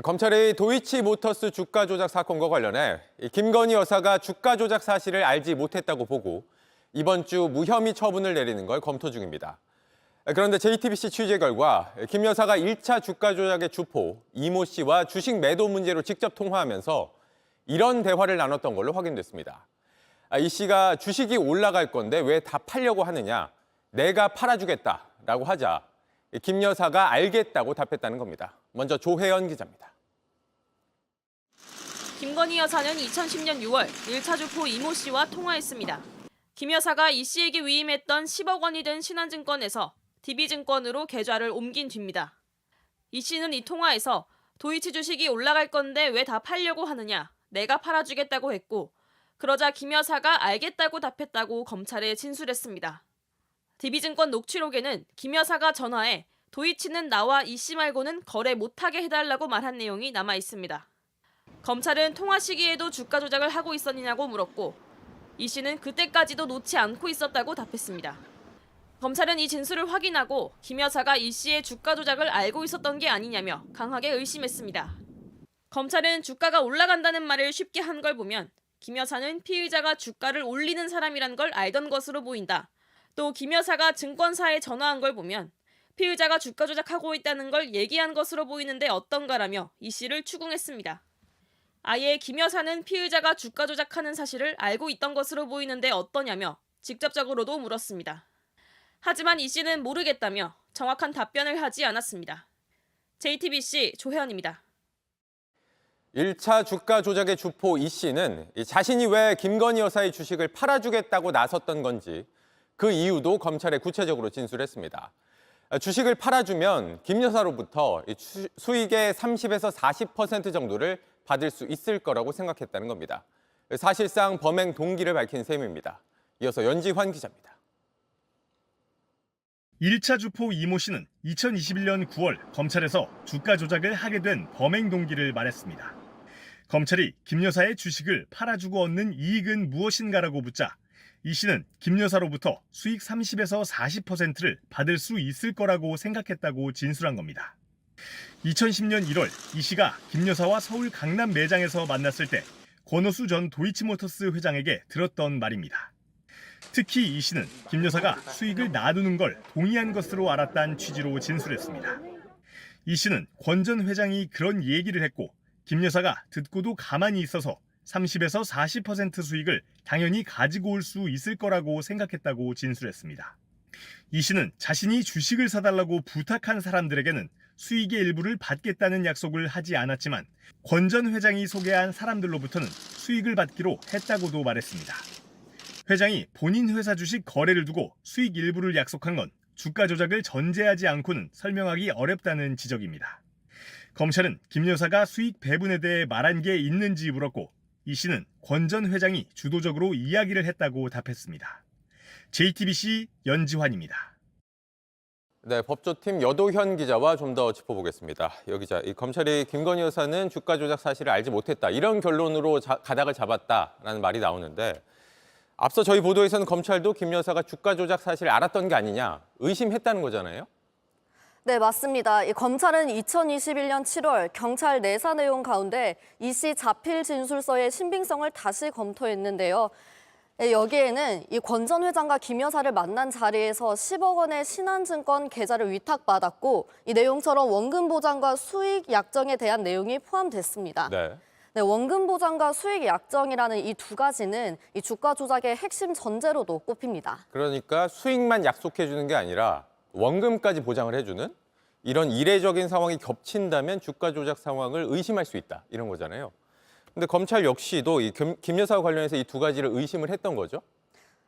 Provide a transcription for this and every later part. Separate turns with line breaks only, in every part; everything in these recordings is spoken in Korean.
검찰이 도이치모터스 주가 조작 사건과 관련해 김건희 여사가 주가 조작 사실을 알지 못했다고 보고 이번 주 무혐의 처분을 내리는 걸 검토 중입니다. 그런데 JTBC 취재 결과 김 여사가 1차 주가 조작의 주포 이모 씨와 주식 매도 문제로 직접 통화하면서 이런 대화를 나눴던 걸로 확인됐습니다. 이 씨가 주식이 올라갈 건데 왜 다 팔려고 하느냐, 내가 팔아주겠다라고 하자 김 여사가 알겠다고 답했다는 겁니다. 먼저 조혜연 기자입니다.
김건희 여사는 2010년 6월 1차 주포 이모 씨와 통화했습니다. 김 여사가 이 씨에게 위임했던 10억 원이 든 신한증권에서 DB증권으로 계좌를 옮긴 뒤입니다. 이 씨는 이 통화에서 도이치 주식이 올라갈 건데 왜 다 팔려고 하느냐, 내가 팔아주겠다고 했고, 그러자 김 여사가 알겠다고 답했다고 검찰에 진술했습니다. DB증권 녹취록에는 김 여사가 전화해 도이치는 나와 이 씨 말고는 거래 못하게 해달라고 말한 내용이 남아 있습니다. 검찰은 통화 시기에도 주가 조작을 하고 있었느냐고 물었고 이 씨는 그때까지도 놓지 않고 있었다고 답했습니다. 검찰은 이 진술을 확인하고 김 여사가 이 씨의 주가 조작을 알고 있었던 게 아니냐며 강하게 의심했습니다. 검찰은 주가가 올라간다는 말을 쉽게 한 걸 보면 김 여사는 피의자가 주가를 올리는 사람이란 걸 알던 것으로 보인다. 또 김 여사가 증권사에 전화한 걸 보면 피의자가 주가 조작하고 있다는 걸 얘기한 것으로 보이는데 어떤가라며 이 씨를 추궁했습니다. 아예 김 여사는 피의자가 주가 조작하는 사실을 알고 있던 것으로 보이는데 어떠냐며 직접적으로도 물었습니다. 하지만 이 씨는 모르겠다며 정확한 답변을 하지 않았습니다. JTBC 조혜연입니다.
1차 주가 조작의 주포 이 씨는 자신이 왜 김건희 여사의 주식을 팔아주겠다고 나섰던 건지 그 이유도 검찰에 구체적으로 진술했습니다. 주식을 팔아주면 김 여사로부터 수익의 30에서 40% 정도를 받을 수 있을 거라고 생각했다는 겁니다. 사실상 범행 동기를 밝힌 셈입니다. 이어서 연지환 기자입니다.
1차 주포 이모 씨는 2021년 9월 검찰에서 주가 조작을 하게 된 범행 동기를 말했습니다. 검찰이 김 여사의 주식을 팔아주고 얻는 이익은 무엇인가라고 묻자 이 씨는 김 여사로부터 수익 30에서 40%를 받을 수 있을 거라고 생각했다고 진술한 겁니다. 2010년 1월 이 씨가 김 여사와 서울 강남 매장에서 만났을 때 권오수 전 도이치모터스 회장에게 들었던 말입니다. 특히 이 씨는 김 여사가 수익을 놔두는 걸 동의한 것으로 알았다는 취지로 진술했습니다. 이 씨는 권 전 회장이 그런 얘기를 했고 김 여사가 듣고도 가만히 있어서 30에서 40% 수익을 당연히 가지고 올 수 있을 거라고 생각했다고 진술했습니다. 이 씨는 자신이 주식을 사달라고 부탁한 사람들에게는 수익의 일부를 받겠다는 약속을 하지 않았지만 권 전 회장이 소개한 사람들로부터는 수익을 받기로 했다고도 말했습니다. 회장이 본인 회사 주식 거래를 두고 수익 일부를 약속한 건 주가 조작을 전제하지 않고는 설명하기 어렵다는 지적입니다. 검찰은 김 여사가 수익 배분에 대해 말한 게 있는지 물었고 이 씨는 권 전 회장이 주도적으로 이야기를 했다고 답했습니다. JTBC 연지환입니다.
네, 법조팀 여도현 기자와 좀 더 짚어보겠습니다. 여 기자, 검찰이 김건희 여사는 주가 조작 사실을 알지 못했다, 이런 결론으로 가닥을 잡았다라는 말이 나오는데 앞서 저희 보도에서는 검찰도 김 여사가 주가 조작 사실을 알았던 게 아니냐 의심했다는 거잖아요.
네, 맞습니다. 검찰은 2021년 7월 경찰 내사 내용 가운데 이 씨 자필 진술서의 신빙성을 다시 검토했는데요. 여기에는 이 권 전 회장과 김 여사를 만난 자리에서 10억 원의 신한증권 계좌를 위탁받았고 이 내용처럼 원금 보장과 수익 약정에 대한 내용이 포함됐습니다.
네.
네, 원금 보장과 수익 약정이라는 이 두 가지는 이 주가 조작의 핵심 전제로도 꼽힙니다.
그러니까 수익만 약속해 주는 게 아니라 원금까지 보장을 해주는 이런 이례적인 상황이 겹친다면 주가 조작 상황을 의심할 수 있다, 이런 거잖아요. 근데 검찰 역시도 김 여사와 관련해서 이 두 가지를 의심을 했던 거죠?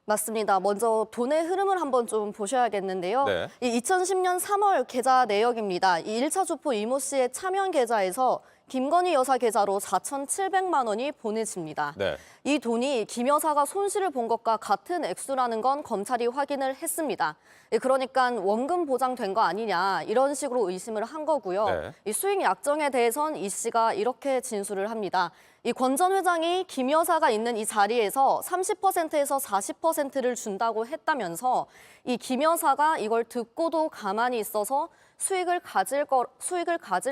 맞습니다.
먼저 돈의 흐름을 한번 좀 보셔야겠는데요.
네.
이 2010년 3월 계좌 내역입니다. 이 1차 주포 이모 씨의 차명 계좌에서 김건희 여사 계좌로 4,700만 원이 보내집니다.
네.
이 돈이 김 여사가 손실을 본 것과 같은 액수라는 건 검찰이 확인을 했습니다. 그러니까 원금 보장된 거 아니냐 이런 식으로 의심을 한 거고요.
네.
이 수익 약정에 대해선 이 씨가 이렇게 진술을 합니다. 이 권 전 회장이 김 여사가 있는 이 자리에서 30%에서 40%를 준다고 했다면서 이 김 여사가 이걸 듣고도 가만히 있어서 수익을 가질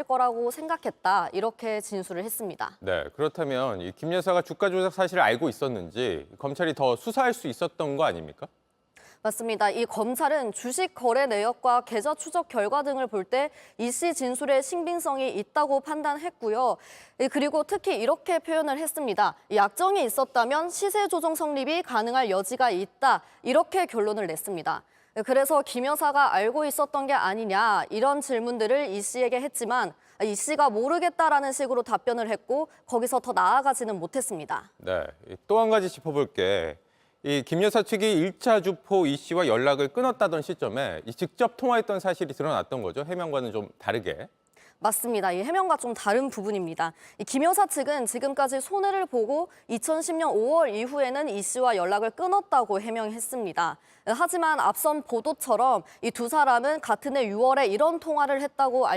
거라고 생각했다. 이렇게 진술을 했습니다.
네, 그렇다면 이 김 여사가 주가 조작 사실을 알고 있었는지 검찰이 더 수사할 수 있었던 거 아닙니까?
맞습니다. 이 검찰은 주식 거래 내역과 계좌 추적 결과 등을 볼 때 이 씨 진술에 신빙성이 있다고 판단했고요. 그리고 특히 이렇게 표현을 했습니다. 약정이 있었다면 시세 조정 성립이 가능할 여지가 있다. 이렇게 결론을 냈습니다. 그래서 김 여사가 알고 있었던 게 아니냐 이런 질문들을 이 씨에게 했지만 이 씨가 모르겠다라는 식으로 답변을 했고 거기서 더 나아가지는 못했습니다.
네, 또 한 가지 짚어볼게. 이 김 여사 측이 1차 주포 이 씨와 연락을 끊었다던 시점에 이 직접 통화했던 사실이 드러났던 거죠. 해명과는 좀 다르게.
맞습니다. 이 해명과 좀 다른 부분입니다. 이 김 여사 측은 지금까지 손해를 보고 2010년 5월 이후에는 이 씨와 연락을 끊었다고 해명했습니다. 하지만 앞선 보도처럼 이 두 사람은 같은 해 6월에 이런 통화를 했다고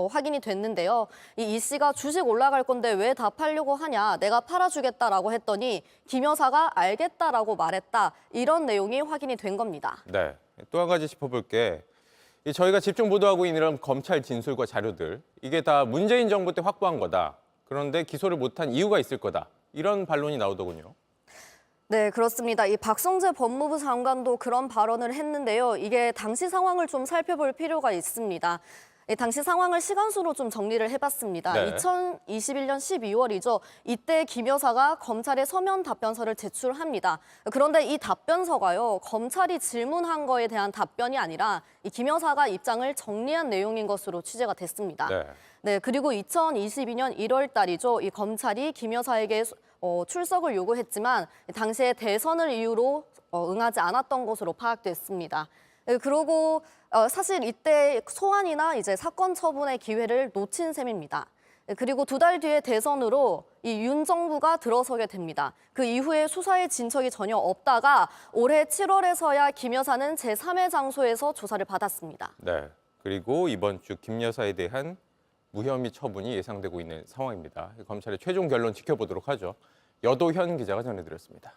확인이 됐는데요. 이 씨가 주식 올라갈 건데 왜 다 팔려고 하냐, 내가 팔아주겠다라고 했더니 김 여사가 알겠다라고 말했다. 이런 내용이 확인이 된 겁니다.
네, 또 한 가지 짚어볼게. 저희가 집중 보도하고 있는 이런 검찰 진술과 자료들, 이게 다 문재인 정부 때 확보한 거다. 그런데 기소를 못한 이유가 있을 거다. 이런 반론이 나오더군요.
네, 그렇습니다. 이 박성재 법무부 장관도 그런 발언을 했는데요. 이게 당시 상황을 좀 살펴볼 필요가 있습니다. 당시 상황을 시간수로 좀 정리를 해봤습니다.
네.
2021년 12월이죠. 이때 김 여사가 검찰에 서면 답변서를 제출합니다. 그런데 이 답변서가요, 검찰이 질문한 거에 대한 답변이 아니라 이 김 여사가 입장을 정리한 내용인 것으로 취재가 됐습니다.
네.
네, 그리고 2022년 1월 달이죠. 이 검찰이 김 여사에게 출석을 요구했지만 당시에 대선을 이유로 응하지 않았던 것으로 파악됐습니다. 그리고 사실 이때 소환이나 이제 사건 처분의 기회를 놓친 셈입니다. 그리고 두 달 뒤에 대선으로 이 윤 정부가 들어서게 됩니다. 그 이후에 수사의 진척이 전혀 없다가 올해 7월에서야 김 여사는 제3의 장소에서 조사를 받았습니다.
네. 그리고 이번 주 김 여사에 대한 무혐의 처분이 예상되고 있는 상황입니다. 검찰의 최종 결론 지켜보도록 하죠. 여도현 기자가 전해드렸습니다.